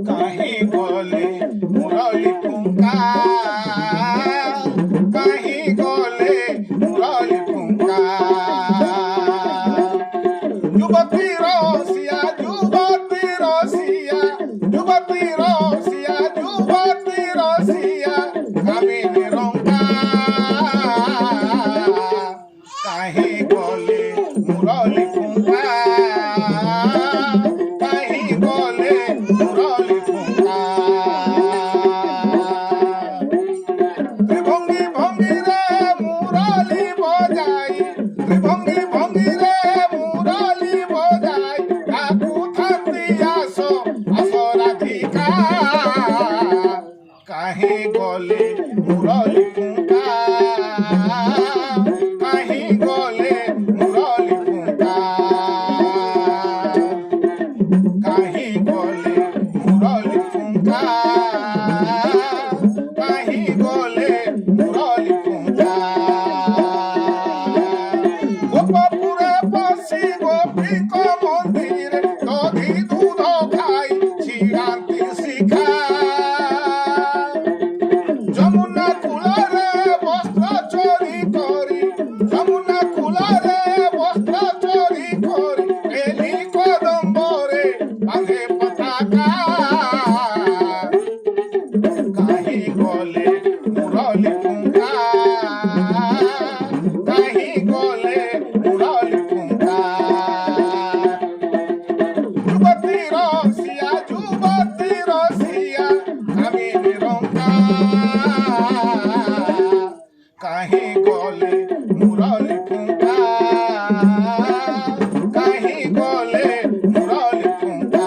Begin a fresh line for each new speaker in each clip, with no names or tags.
कहीं गोले मुरली फुंका कहीं गोले मुरली फुंका युवती रोसिया युवती रोसिया युवती रोसिया युवती रोसिया कामिनी रंका कहीं गोले मुरली फुंका कहीं गोले मुरली फुंका त्रिभंगी भंगी रे मुरली बजाई त्रिभंगी भंगी रे मुरली बजाई काकू थाती आसो आसो राधिका कहीं गोले मुरली फुंका कहीं गोले मुरली फुंका कहीं गोले मुरली फुंका कहीं गोले मुरली फुंका गोपपुरे बसी गोपी को मंदिर दधि दूध खाई छिड़ाती शिखा যমুনা কুলারে বস্ত্র চোরি করি যমুনা কুলারে বস্ত্র চোরি করি এলি কদম্বরে বাঁধে পতাকা কাহি গলে মুরলি ফুঙ্কা কাহি গলে মুরলি ফুঙ্কা যুবতী রসিয়া যুবতী রসিয়া কামিনী রঙ্কা कहीं गोले मुरली फुंका कहीं गोले मुरली फुंका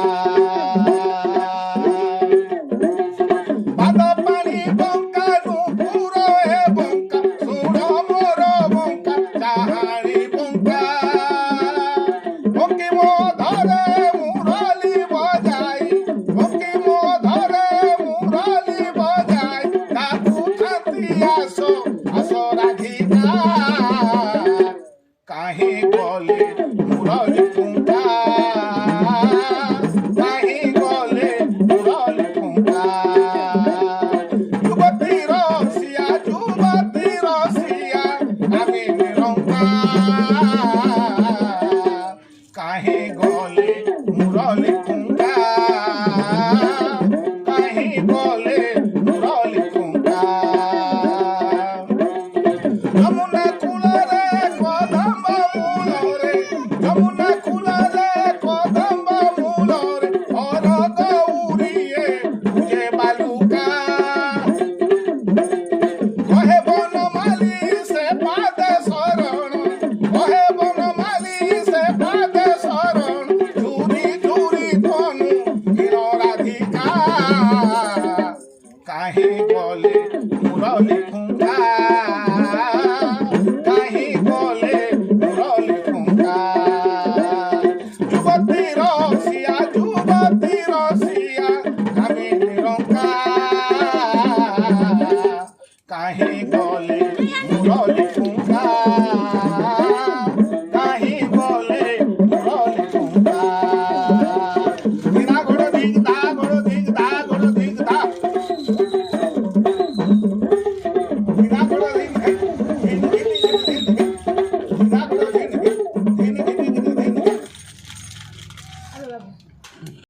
बादा पानी बंका नुपुर हे बंका सुनो मोर बंका चाहाड़ी बंका बंकी मो धरे मुरली बजाई बंकी मो धरे मुरली बजाई काकू थाती आसो आसो राधिका कहीं गोले मुरली फुंका कहीं गोले मुरली फुंका युवती रोसिया कामिनी रंका कहीं गोले मुरली फुंका कहीं गोले मुरली फुंका যমুনা কুলারে কদম্ব মূলরে যমুনা কুলারে কদম্ব মূলরে অর গৌরিয়ে বুঝে বালুকা কহে বনমালী সে পাদে শরণ কহে বনমালী সে পাদে শরণ চুরি চুরি তনু কির রাধিকা কাহি বলে মুরলি ফুঙ্কা कहीं गोले मुरली फुंका युवती रोसिया कामिनी रंका कहीं गोले मुरली फुंका कहीं गोले मुरली फुंका दिना गोड़ दिग दा गोड़ दिग दा गोड़ दिग दा दिना गोड़ दिग